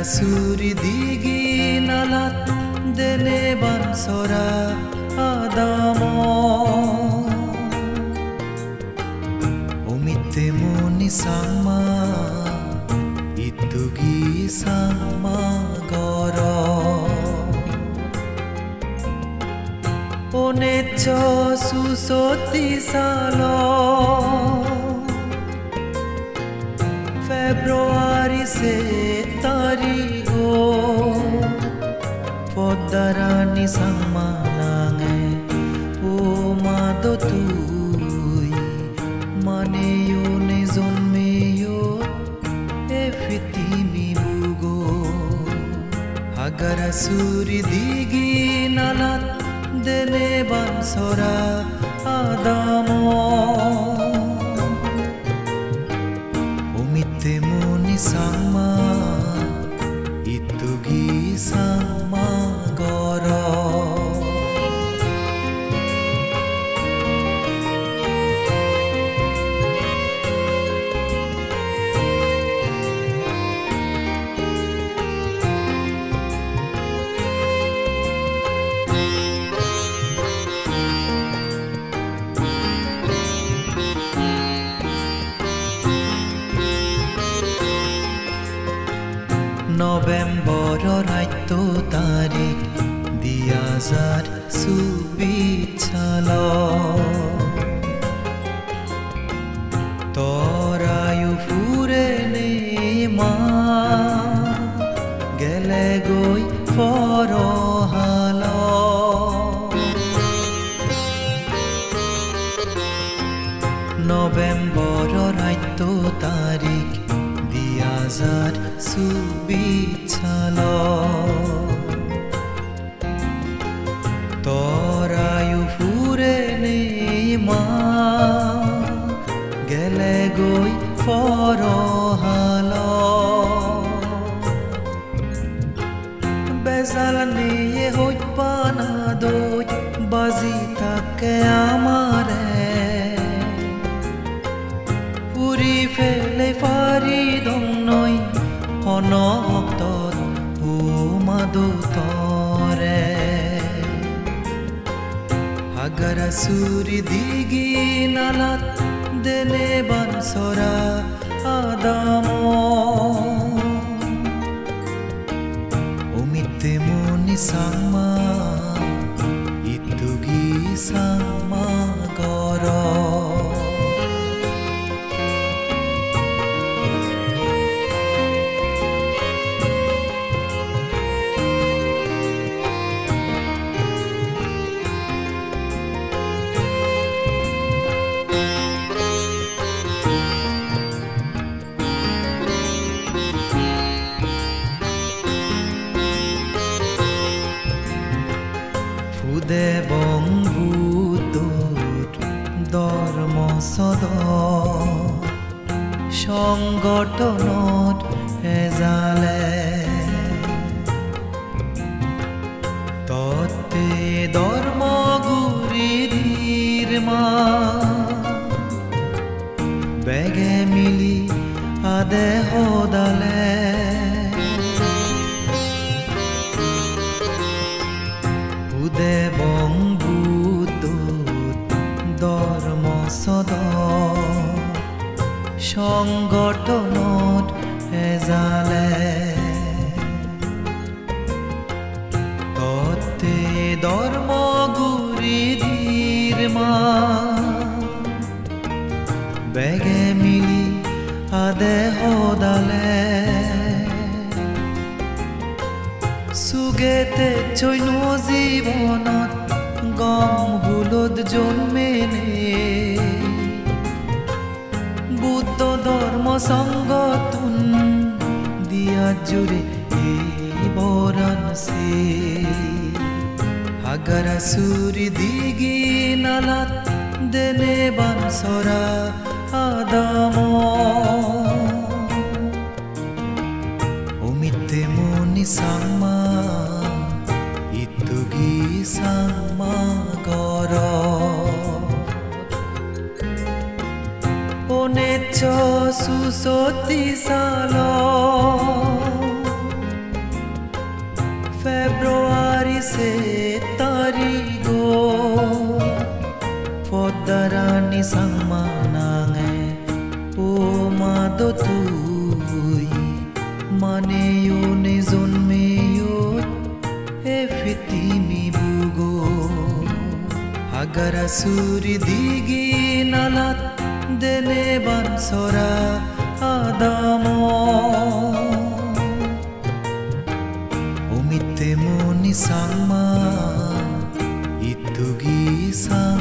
Hagarasuri digi nalat dene bansora adamo Omitte moni sama itugi sama goro Onecho susoti salo Februari se tarigo Podarani sammanange O mado tui Maneyo ne zonmeyo Efitimi bugo Hagarasuri digi nalat dene bansora adamo Omitte moni sama itugi sama goro November raito tarik diyazar subichalo torayu furene ma gele goi forohalo November raito tarik diyazar subichalo torayu furene ma gele goi forohalo bezal niye hoi pana doi bazi take amare puri fele faridong noi Honoktot umadutore Hagarasuri digi nalat dene bansora adamo Omitte moni sama itugi sama goro Devong buddhut dharma sada সংগঠনত এজালে ততে ধর্ম গুরির মা বেগে মিলি আদে হদালে দেবং বুদ্ধুত ধর্ম সদা সংগঠনত এজালে ততে ধর্ম গুরিদির মা বেগে মিলি আদে হদালে সুগেতে চৈন জীবনত গম হুলদ জন্মেনে বুদ্ধ ধর্ম সংগঠন দিয়া জুড়ে এই বরণসে হাগারাসুরি দিগি নালাত দেনে বানসরা আদামো omitte moni sama itugi sama goro onecho susoti salo se tarigo Podarani sangmanange o mado tui Maneyo ne zonmeyo e fitimi bugo Agara suri digi nalat dene bansora adamo Umite moni sama itugi sa